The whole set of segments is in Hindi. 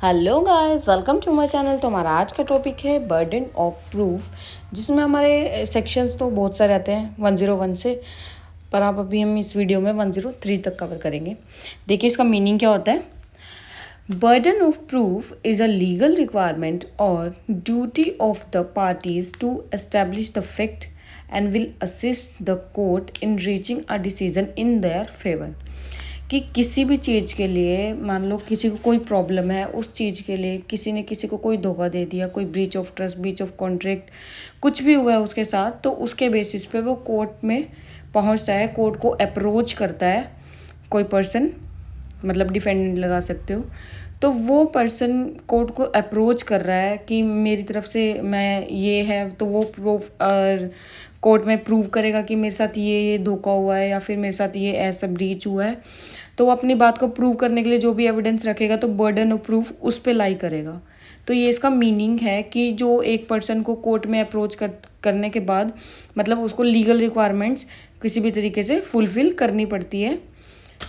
Hello guys, welcome to my channel. तो हमारा आज का टॉपिक है बर्डन ऑफ प्रूफ, जिसमें हमारे सेक्शंस तो बहुत सारे आते हैं 101 से, पर आप अभी हम इस वीडियो में 103 तक कवर करेंगे। देखिए इसका मीनिंग क्या होता है। Burden of proof is a legal requirement और duty of the parties to establish the fact and will assist the court in reaching a decision in their favour. कि किसी भी चीज़ के लिए, मान लो किसी को कोई प्रॉब्लम है, उस चीज़ के लिए किसी ने किसी को कोई धोखा दे दिया, कोई breach of trust, breach of contract, कुछ भी हुआ है उसके साथ, तो उसके बेसिस पे वो कोर्ट में पहुंचता है, कोर्ट को अप्रोच करता है कोई पर्सन, मतलब डिफेंडेंट लगा सकते हो। तो वो पर्सन कोर्ट को अप्रोच कर रहा है कि मेरी तरफ से मैं ये है, तो वो प्रूफ कोर्ट में प्रूव करेगा कि मेरे साथ ये धोखा हुआ है या फिर मेरे साथ ये ऐसा ब्रीच हुआ है। तो वो अपनी बात को प्रूव करने के लिए जो भी एविडेंस रखेगा, तो बर्डन ऑफ प्रूफ उस पर लाई करेगा। तो ये इसका मीनिंग है कि जो एक पर्सन को कोर्ट में अप्रोच करने के बाद, मतलब उसको लीगल रिक्वायरमेंट्स किसी भी तरीके से फुलफिल करनी पड़ती है।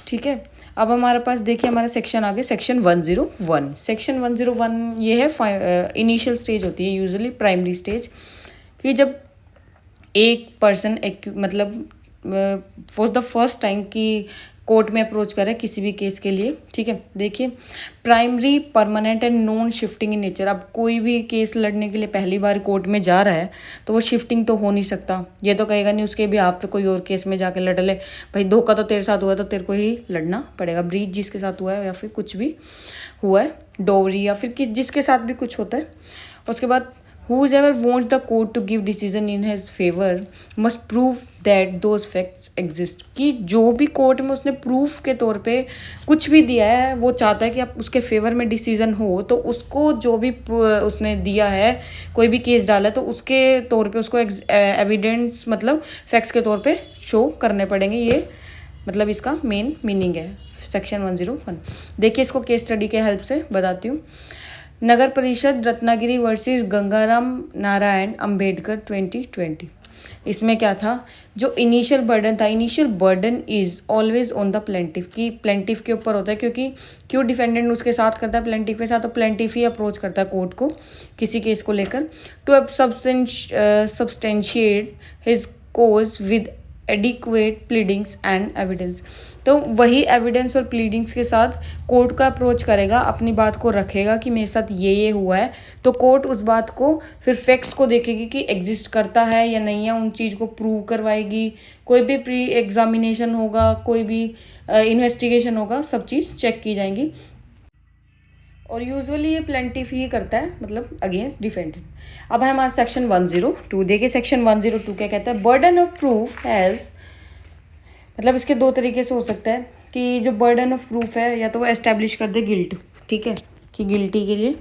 ठीक है, अब हमारे पास देखिए हमारा सेक्शन आगे, सेक्शन 101। सेक्शन 101 ये है इनिशियल स्टेज होती है, यूजुअली प्राइमरी स्टेज, कि जब एक पर्सन मतलब फॉर द फर्स्ट टाइम कि कोर्ट में अप्रोच करे किसी भी केस के लिए। ठीक है, देखिए primary, permanent and non shifting in nature. अब कोई भी केस लड़ने के लिए पहली बार कोर्ट में जा रहा है तो वो शिफ्टिंग तो हो नहीं सकता। ये तो कहेगा नहीं उसके भी आप पे कोई और केस में जाके लड़ ले, भाई धोखा तो तेरे साथ हुआ तो तेरे को ही लड़ना पड़ेगा। ब्रीच जिसके साथ हुआ है या फिर कुछ भी हुआ है, डोवरी या फिर जिसके साथ भी कुछ होता है। उसके बाद whoever wants the court to give decision in his favor must prove that those facts exist। कि जो भी कोर्ट में उसने प्रूफ के तौर पे कुछ भी दिया है, वो चाहता है कि आप उसके फेवर में डिसीजन हो, तो उसको जो भी उसने दिया है, कोई भी केस डाला है, तो उसके तौर पे उसको एविडेंस मतलब फैक्ट्स के तौर पे शो करने पड़ेंगे। ये मतलब इसका मेन मीनिंग है सेक्शन 101। देखिए इसको केस स्टडी के हेल्प से बताती हूँ। नगर परिषद रत्नागिरी वर्सेस गंगाराम नारायण अंबेडकर 2020। इसमें क्या था, जो इनिशियल बर्डन था, initial burden is always on the plaintiff, की प्लेंटिफ के ऊपर होता है। क्योंकि क्यों डिफेंडेंट उसके साथ करता है प्लेंटिफ के साथ, तो प्लेंटिफ ही अप्रोच करता है कोर्ट को किसी केस को लेकर, to substantiate his cause with adequate pleadings and evidence. तो वही एविडेंस और प्लीडिंग्स के साथ कोर्ट का अप्रोच करेगा, अपनी बात को रखेगा कि मेरे साथ ये हुआ है। तो कोर्ट उस बात को फिर फैक्ट्स को देखेगी कि एग्जिस्ट करता है या नहीं है, उन चीज़ को प्रूव करवाएगी। कोई भी प्री एग्जामिनेशन होगा, कोई भी इन्वेस्टिगेशन होगा, सब चीज़ चेक की जाएंगी। और यूजुअली ये प्लेंटिफ ही करता है, मतलब अगेंस्ट डिफेंडेंट। अब है हमारा सेक्शन 102। देखिए सेक्शन 102 क्या कहता है। बर्डन ऑफ प्रूफ हैज़, मतलब इसके दो तरीके से हो सकता है कि जो बर्डन ऑफ प्रूफ है, या तो वो एस्टेब्लिश कर दे गिल्ट, ठीक है, कि गिल्टी के लिए।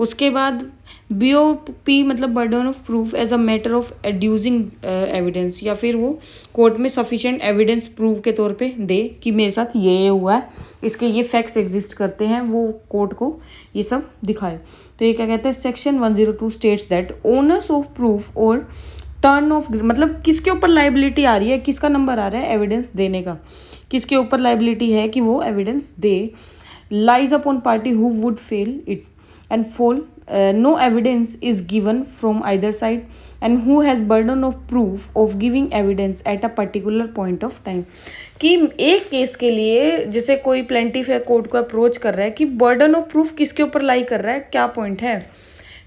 उसके बाद BOP मतलब burden of proof as a matter of adducing evidence, या फिर वो कोर्ट में सफिशिएंट एविडेंस प्रूव के तौर पे दे कि मेरे साथ ये हुआ है, इसके ये फैक्ट्स एग्जिस्ट करते हैं, वो कोर्ट को ये सब दिखाए। तो ये क्या कहते हैं, section 102 states that owners of proof और टर्न ऑफ, मतलब किसके ऊपर लाइबिलिटी आ रही है, किसका नंबर आ रहा है एविडेंस देने का, किसके ऊपर लाइबिलिटी है कि वो evidence they, lies upon party who would fail it and fall no evidence is given from either side and who has burden of proof of giving evidence at a particular point of time। कि एक केस के लिए जैसे कोई प्लेंटिफ है, कोर्ट को अप्रोच कर रहा है कि बर्डन ऑफ प्रूफ किसके ऊपर लाई कर रहा है, क्या पॉइंट है।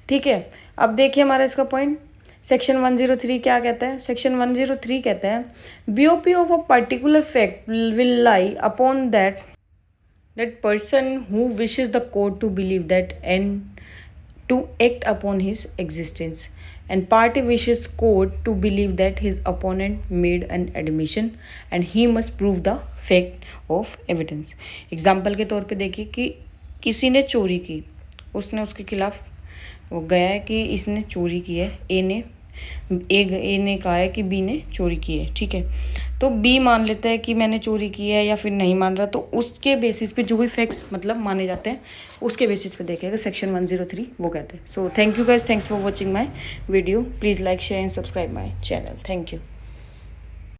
ठीक है, अब देखिए हमारा इसका पॉइंट सेक्शन 103 क्या कहता है। सेक्शन 103 कहता है BOP of a particular fact will lie upon that person who wishes the court to believe that and to act upon his existence, and party wishes court to believe that his opponent made an admission and he must prove the fact of evidence। Example के तौर पे देखिए कि किसी ने चोरी की, उसने उसके खिलाफ वो गया है कि इसने चोरी की है, ए ने कहा है कि बी ने चोरी की है। ठीक है, तो बी मान लेता है कि मैंने चोरी की है, या फिर नहीं मान रहा, तो उसके बेसिस पे जो भी फैक्ट्स मतलब माने जाते हैं उसके बेसिस पे देखेगा सेक्शन 103 वो कहते हैं। So thank you guys, thanks for watching my video. Please like, share and subscribe my channel. Thank you.